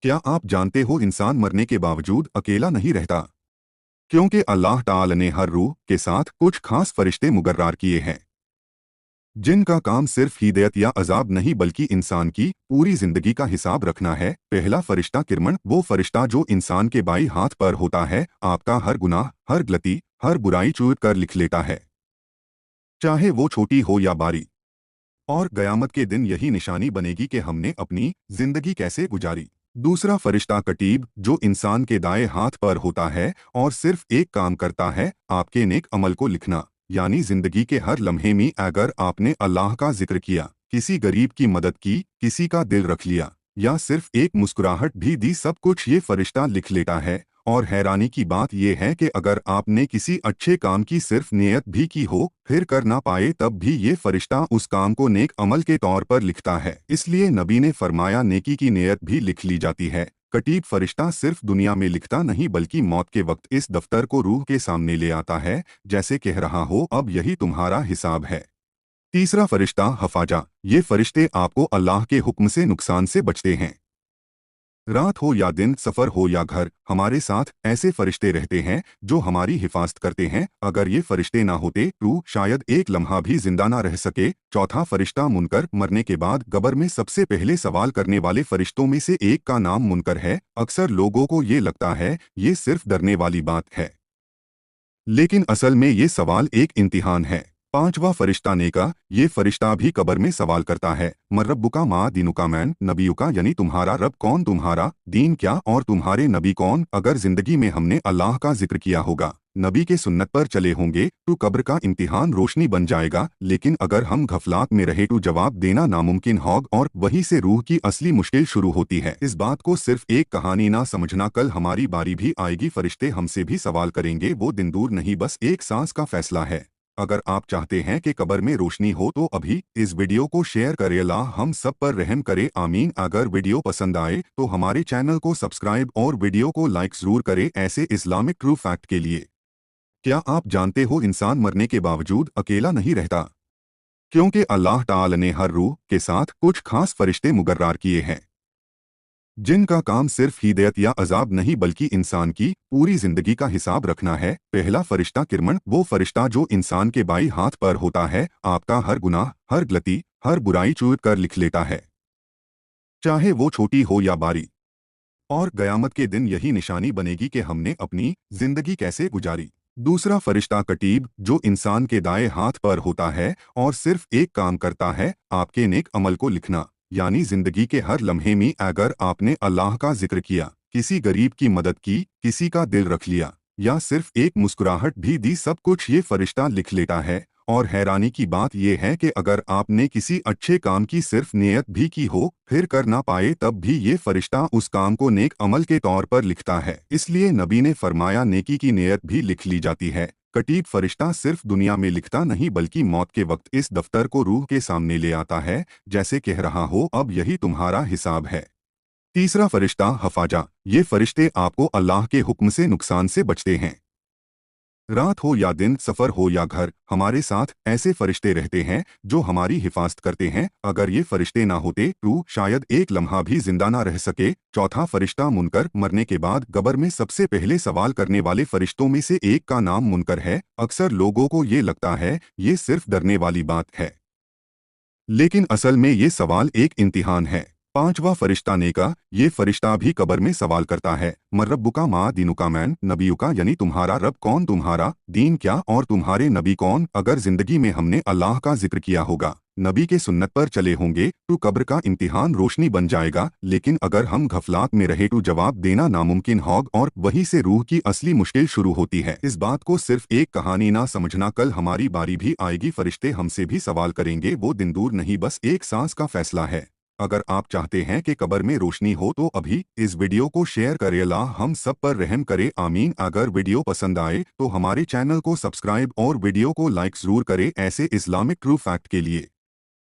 क्या आप जानते हो इंसान मरने के बावजूद अकेला नहीं रहता? क्योंकि अल्लाह ताला ने हर रूह के साथ कुछ खास फरिश्ते मुकर्रर किए हैं जिनका काम सिर्फ हिदायत या अजाब नहीं बल्कि इंसान की पूरी जिंदगी का हिसाब रखना है। पहला फरिश्ता किरमन, वो फरिश्ता जो इंसान के बाई हाथ पर होता है, आपका हर गुनाह, हर गलती, हर बुराई चूर कर लिख लेता है, चाहे वो छोटी हो या बड़ी। और क़यामत के दिन यही निशानी बनेगी कि हमने अपनी जिंदगी कैसे गुजारी। दूसरा फरिश्ता कतीब, जो इंसान के दाएं हाथ पर होता है और सिर्फ एक काम करता है, आपके नेक अमल को लिखना। यानी जिंदगी के हर लम्हे में अगर आपने अल्लाह का जिक्र किया, किसी गरीब की मदद की, किसी का दिल रख लिया या सिर्फ एक मुस्कुराहट भी दी, सब कुछ ये फरिश्ता लिख लेता है। और हैरानी की बात यह है कि अगर आपने किसी अच्छे काम की सिर्फ नियत भी की हो, फिर कर ना पाए, तब भी ये फरिश्ता उस काम को नेक अमल के तौर पर लिखता है। इसलिए नबी ने फरमाया, नेकी की नियत भी लिख ली जाती है। कटीब फरिश्ता सिर्फ दुनिया में लिखता नहीं बल्कि मौत के वक्त इस दफ्तर को रूह के सामने ले आता है, जैसे कह रहा हो, अब यही तुम्हारा हिसाब है। तीसरा फरिश्ता हफाजा, ये फरिश्ते आपको अल्लाह के हुक्म से नुकसान से बचते हैं। रात हो या दिन, सफर हो या घर, हमारे साथ ऐसे फरिश्ते रहते हैं जो हमारी हिफाजत करते हैं। अगर ये फरिश्ते ना होते तो शायद एक लम्हा भी जिंदा ना रह सके। चौथा फरिश्ता मुनकर, मरने के बाद कब्र में सबसे पहले सवाल करने वाले फरिश्तों में से एक का नाम मुनकर है। अक्सर लोगों को ये लगता है ये सिर्फ डरने वाली बात है, लेकिन असल में ये सवाल एक इम्तिहान है। पांचवा फरिश्ता नेका, ये फरिश्ता भी कब्र में सवाल करता है, मन रब्बुका मा दीनुका, मैन नबियुका, यानी तुम्हारा रब कौन, तुम्हारा दीन क्या और तुम्हारे नबी कौन। अगर जिंदगी में हमने अल्लाह का जिक्र किया होगा, नबी के सुन्नत पर चले होंगे, तो कब्र का इम्तिहान रोशनी बन जाएगा। लेकिन अगर हम घफलात में रहे तो जवाब देना नामुमकिन होगा और वहीं से रूह की असली मुश्किल शुरू होती है। इस बात को सिर्फ एक कहानी ना समझना, कल हमारी बारी भी आएगी, फरिश्ते हमसे भी सवाल करेंगे। वो दिन दूर नहीं, बस एक सांस का फैसला है। अगर आप चाहते हैं कि कब्र में रोशनी हो तो अभी इस वीडियो को शेयर करें। अल्लाह हम सब पर रहम करे, आमीन। अगर वीडियो पसंद आए तो हमारे चैनल को सब्सक्राइब और वीडियो को लाइक जरूर करें, ऐसे इस्लामिक ट्रू फैक्ट के लिए। क्या आप जानते हो इंसान मरने के बावजूद अकेला नहीं रहता? क्योंकि अल्लाह ताला ने हर रूह के साथ कुछ खास फरिश्ते मुकर्रर किए हैं जिनका काम सिर्फ हिदायत या अजाब नहीं बल्कि इंसान की पूरी जिंदगी का हिसाब रखना है। पहला फरिश्ता किरमन, वो फरिश्ता जो इंसान के बाई हाथ पर होता है, आपका हर गुनाह, हर गलती, हर बुराई चूर कर लिख लेता है, चाहे वो छोटी हो या बड़ी। और क़यामत के दिन यही निशानी बनेगी कि हमने अपनी जिंदगी कैसे गुजारी। दूसरा फरिश्ता कतीब, जो इंसान के दाएं हाथ पर होता है और सिर्फ एक काम करता है, आपके नेक अमल को लिखना। यानी जिंदगी के हर लम्हे में अगर आपने अल्लाह का जिक्र किया, किसी गरीब की मदद की, किसी का दिल रख लिया या सिर्फ एक मुस्कुराहट भी दी, सब कुछ ये फरिश्ता लिख लेता है। और हैरानी की बात यह है कि अगर आपने किसी अच्छे काम की सिर्फ नियत भी की हो, फिर कर ना पाए, तब भी ये फरिश्ता उस काम को नेक अमल के तौर पर लिखता है। इसलिए नबी ने फरमाया, नेकी की नियत भी लिख ली जाती है। कटीब फरिश्ता सिर्फ दुनिया में लिखता नहीं बल्कि मौत के वक्त इस दफ्तर को रूह के सामने ले आता है, जैसे कह रहा हो, अब यही तुम्हारा हिसाब है। तीसरा फरिश्ता हफाजा, ये फरिश्ते आपको अल्लाह के हुक्म से नुकसान से बचते हैं। रात हो या दिन, सफर हो या घर, हमारे साथ ऐसे फरिश्ते रहते हैं जो हमारी हिफाजत करते हैं। अगर ये फरिश्ते ना होते तो शायद एक लम्हा भी जिंदा ना रह सके। चौथा फरिश्ता मुनकर, मरने के बाद कब्र में सबसे पहले सवाल करने वाले फरिश्तों में से एक का नाम मुनकर है। अक्सर लोगों को ये लगता है ये सिर्फ डरने वाली बात है, लेकिन असल में ये सवाल एक इम्तिहान है। पांचवा फरिश्ता नेका, ये फरिश्ता भी कब्र में सवाल करता है, मन रब्बुका मा दीनुका, मैन नबियुका, यानी तुम्हारा रब कौन, तुम्हारा दीन क्या और तुम्हारे नबी कौन। अगर जिंदगी में हमने अल्लाह का जिक्र किया होगा, नबी के सुन्नत पर चले होंगे, तो कब्र का इम्तिहान रोशनी बन जाएगा। लेकिन अगर हम घफलात में रहे तो जवाब देना नामुमकिन होगा और वहीं से रूह की असली मुश्किल शुरू होती है। इस बात को सिर्फ एक कहानी ना समझना, कल हमारी बारी भी आएगी, फरिश्ते हमसे भी सवाल करेंगे। वो दिन दूर नहीं, बस एक सांस का फैसला है। अगर आप चाहते हैं कि कब्र में रोशनी हो तो अभी इस वीडियो को शेयर करें। अल्लाह हम सब पर रहम करे, आमीन। अगर वीडियो पसंद आए तो हमारे चैनल को सब्सक्राइब और वीडियो को लाइक जरूर करें, ऐसे इस्लामिक ट्रू फैक्ट के लिए।